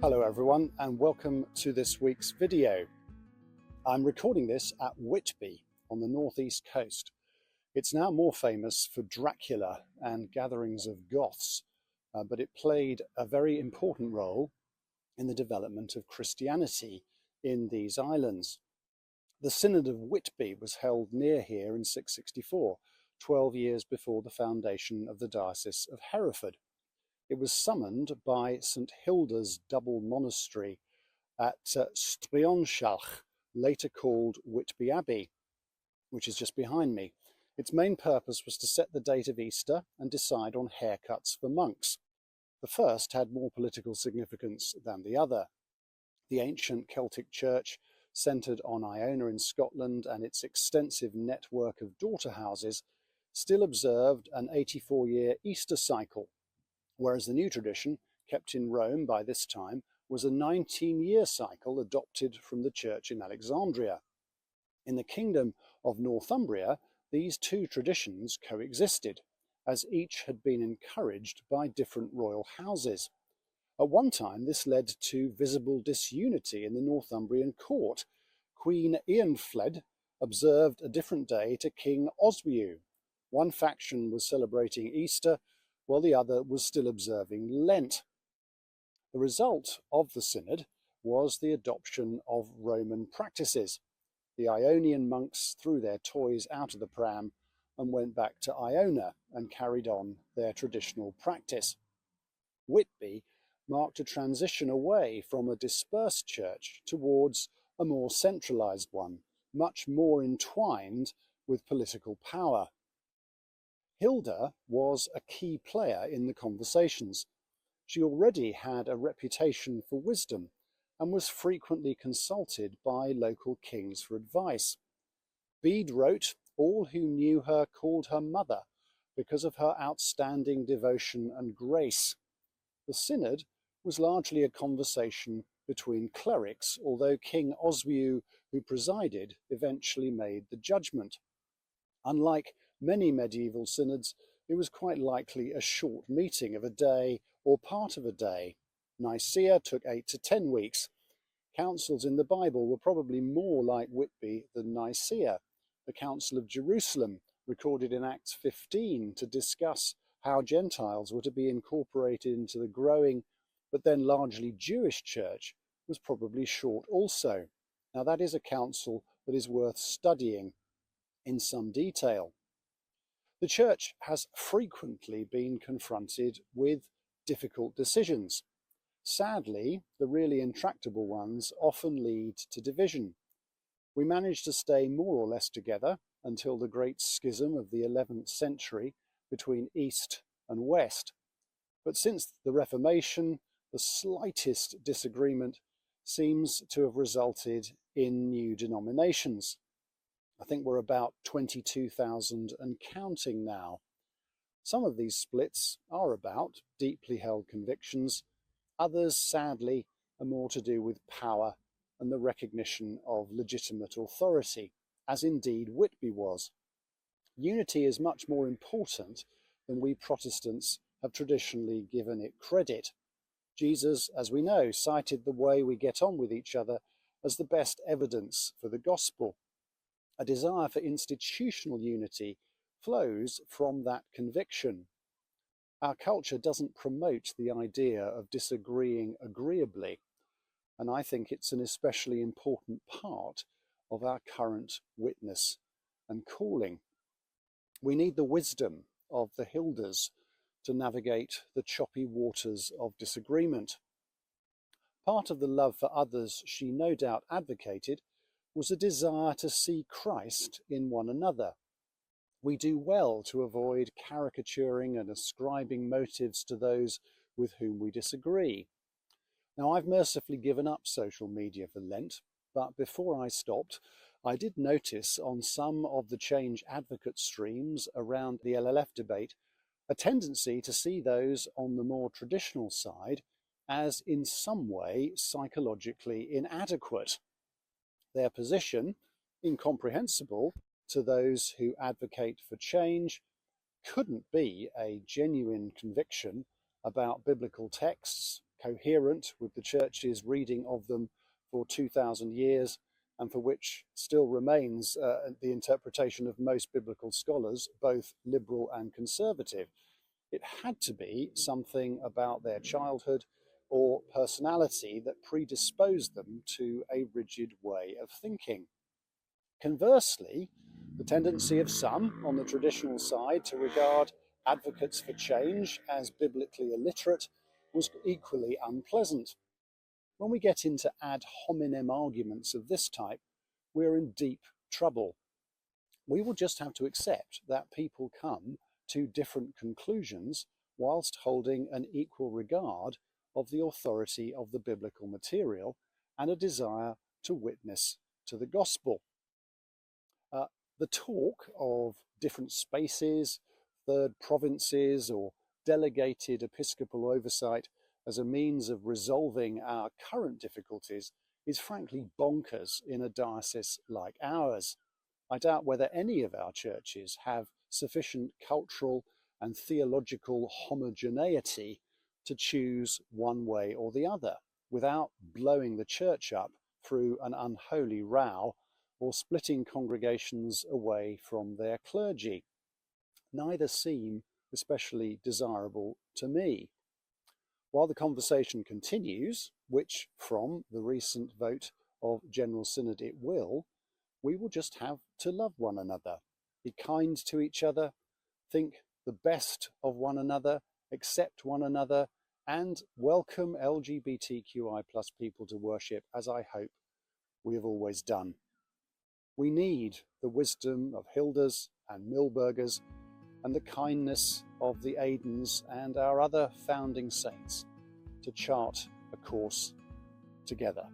Hello everyone and welcome to this week's video. I'm recording this at Whitby on the northeast coast. It's now more famous for Dracula and gatherings of Goths, but it played a very important role in the development of Christianity in these islands. The Synod of Whitby was held near here in 664, 12 years before the foundation of the Diocese of Hereford. It was summoned by St Hilda's double monastery at Strionschach, later called Whitby Abbey, which is just behind me. Its main purpose was to set the date of Easter and decide on haircuts for monks. The first had more political significance than the other. The ancient Celtic church, centred on Iona in Scotland and its extensive network of daughter houses, still observed an 84-year Easter cycle, whereas the new tradition, kept in Rome by this time, was a 19-year cycle adopted from the church in Alexandria. In the kingdom of Northumbria, these two traditions coexisted, as each had been encouraged by different royal houses. At one time, this led to visible disunity in the Northumbrian court. Queen Eanfled observed a different day to King Oswiu. One faction was celebrating Easter, while the other was still observing Lent. The result of the synod was the adoption of Roman practices. The Ionian monks threw their toys out of the pram and went back to Iona and carried on their traditional practice. Whitby marked a transition away from a dispersed church towards a more centralised one, much more entwined with political power. Hilda was a key player in the conversations. She already had a reputation for wisdom and was frequently consulted by local kings for advice. Bede wrote, "All who knew her called her mother because of her outstanding devotion and grace." The synod was largely a conversation between clerics, although King Oswiu, who presided, eventually made the judgment. Unlike many medieval synods, it was quite likely a short meeting of a day or part of a day. Nicaea took 8 to 10 weeks. Councils in the Bible were probably more like Whitby than Nicaea. The Council of Jerusalem, recorded in Acts 15 to discuss how Gentiles were to be incorporated into the growing but then largely Jewish church, was probably short also. Now that is a council that is worth studying in some detail. The church has frequently been confronted with difficult decisions. Sadly, the really intractable ones often lead to division. We managed to stay more or less together until the great schism of the 11th century between East and West. But since the Reformation, the slightest disagreement seems to have resulted in new denominations. I think we're about 22,000 and counting now. Some of these splits are about deeply held convictions. Others, sadly, are more to do with power and the recognition of legitimate authority, as indeed Whitby was. Unity is much more important than we Protestants have traditionally given it credit. Jesus, as we know, cited the way we get on with each other as the best evidence for the gospel. A desire for institutional unity flows from that conviction. Our culture doesn't promote the idea of disagreeing agreeably, and I think it's an especially important part of our current witness and calling. We need the wisdom of the Hildas to navigate the choppy waters of disagreement. Part of the love for others she no doubt advocated was a desire to see Christ in one another. We do well to avoid caricaturing and ascribing motives to those with whom we disagree. Now, I've mercifully given up social media for Lent, but before I stopped, I did notice on some of the change advocate streams around the LLF debate a tendency to see those on the more traditional side as in some way psychologically inadequate. Their position, incomprehensible to those who advocate for change, couldn't be a genuine conviction about biblical texts, coherent with the Church's reading of them for 2,000 years, and for which still remains the interpretation of most biblical scholars, both liberal and conservative. It had to be something about their childhood or personality that predisposed them to a rigid way of thinking. Conversely, the tendency of some on the traditional side to regard advocates for change as biblically illiterate was equally unpleasant. When we get into ad hominem arguments of this type, we're in deep trouble. We will just have to accept that people come to different conclusions whilst holding an equal regard of the authority of the biblical material and a desire to witness to the gospel. The talk of different spaces, third provinces, or delegated episcopal oversight as a means of resolving our current difficulties is frankly bonkers in a diocese like ours. I doubt whether any of our churches have sufficient cultural and theological homogeneity to choose one way or the other without blowing the church up through an unholy row or splitting congregations away from their clergy. Neither seem especially desirable to me. While the conversation continues, which from the recent vote of General Synod it will, we will just have to love one another, be kind to each other, think the best of one another, accept one another, and welcome LGBTQI+ people to worship, as I hope we have always done. We need the wisdom of Hildas and Milbergers and the kindness of the Aidens and our other founding saints to chart a course together.